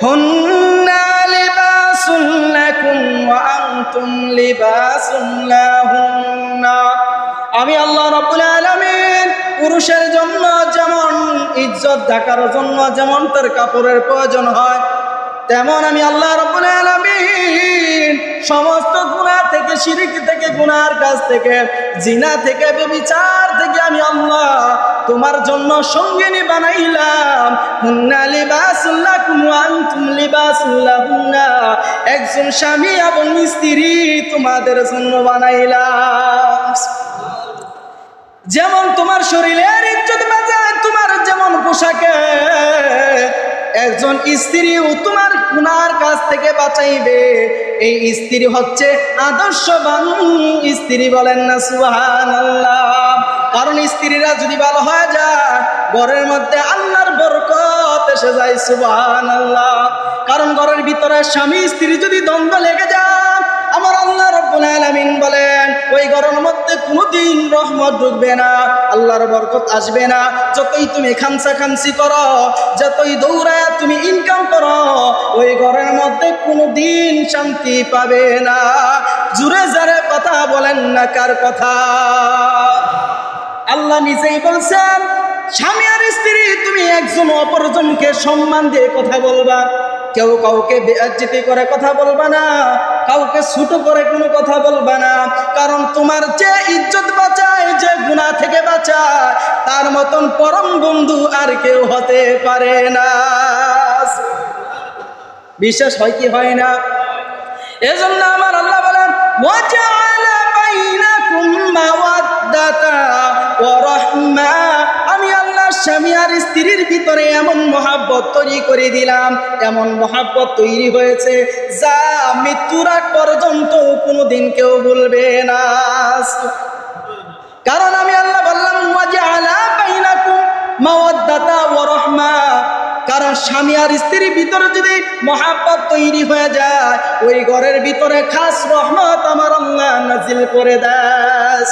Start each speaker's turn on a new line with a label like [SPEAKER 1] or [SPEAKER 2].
[SPEAKER 1] হুন্না লিবাসুন লাকুম ওয়া আনতুম লিবাসুন লাহুন্না। আমি আল্লাহ রাব্বুল আলামিন পুরুষের জন্য যেমন ইজ্জত ঢাকার জন্য যেমন তার কাপড়ের প্রয়োজন হয়, তেমন আমি আল্লাহ রাব্বুল আলামিন সমস্ত গুনাহ থেকে, শিরক থেকে, গুনার কাজ থেকে, জিনা থেকে, ব্যভিচার থেকে আমি আল্লাহ তোমার জন্য সঙ্গিনী বানাইলাম। হুন্না লিবাসুল লাকুম ওয়া আনতুম লিবাসুল লাহুন্না। একজন স্বামী এবং স্ত্রী তোমাদের জন্য বানাইলাম। যেমন তোমার শরীরের ইজ্জত বাঁচায়, তোমার যেমন পোশাকে, একজন স্ত্রীও তোমার গুনার কাছ থেকে বাঁচাইবে। এই স্ত্রী হচ্ছে আদর্শবান স্ত্রী, বলেন না সুবহানাল্লাহ। কারণ স্ত্রীরা যদি ভালো হয়ে যায়, ঘরের মধ্যে আল্লাহর বরকত এসে যায়, সুবহানাল্লাহ। কারণ ঘরের ভিতরে স্বামী স্ত্রী যদি দ্বন্দ্ব লেগে যায়, আমার আল্লাহ রাব্বুল আলামিন বলেন ওই ঘরের মধ্যে কোনোদিন রহমত ঢুকবে না, আল্লাহর বরকত আসবে না। যতই তুমি খামসি করো, যতই দৌড়ায় তুমি ইনকাম করো, ওই ঘরের মধ্যে কোনোদিন শান্তি পাবে না। জুরে জোরে কথা বলেন না কার কথা? আল্লাহ নিজেই বলছেন, স্বামী আর স্ত্রী তুমি একজন অপরজনকে সম্মান দিয়ে কথা বলবা, কেউ কাউকে বেইজ্জতি করে কথা বলবা না, কাউকে ছোট করে কোনো কথা বলবা না। কারণ তোমার যে ইজ্জত বাঁচায়, যে গুনাহ থেকে বাঁচায়, তার মতন পরম বন্ধু আর কেউ হতে পারে না। বিশ্বাস হয় কি হয় না? এজন্য আমার আল্লাহ বলেন ওয়াজআলা বাইনাকুম মাওয়াদ্দাতা ওয়া রাহমা। আমি আল্লাহ স্বামী আর স্ত্রীর ভিতরে এমন মহাব্বত তৈরি করে দিলাম, এমন মহাব্বত তৈরি হয়েছে যা মৃত্যুর আগ পর্যন্ত কোনোদিন কেউ ভুলবে না। কারণ আমি আল্লাহ বললাম ওয়াজআলা বাইনাকুম মাওয়াদ্দাতা ওয়া রাহমা। কারণ স্বামী আর স্ত্রীর ভিতরে যদি মহাব্বত তৈরি হয়ে যায়, ওই ঘরের ভিতরে খাস রহমত আমার আল্লাহ নাজিল করে দেয়।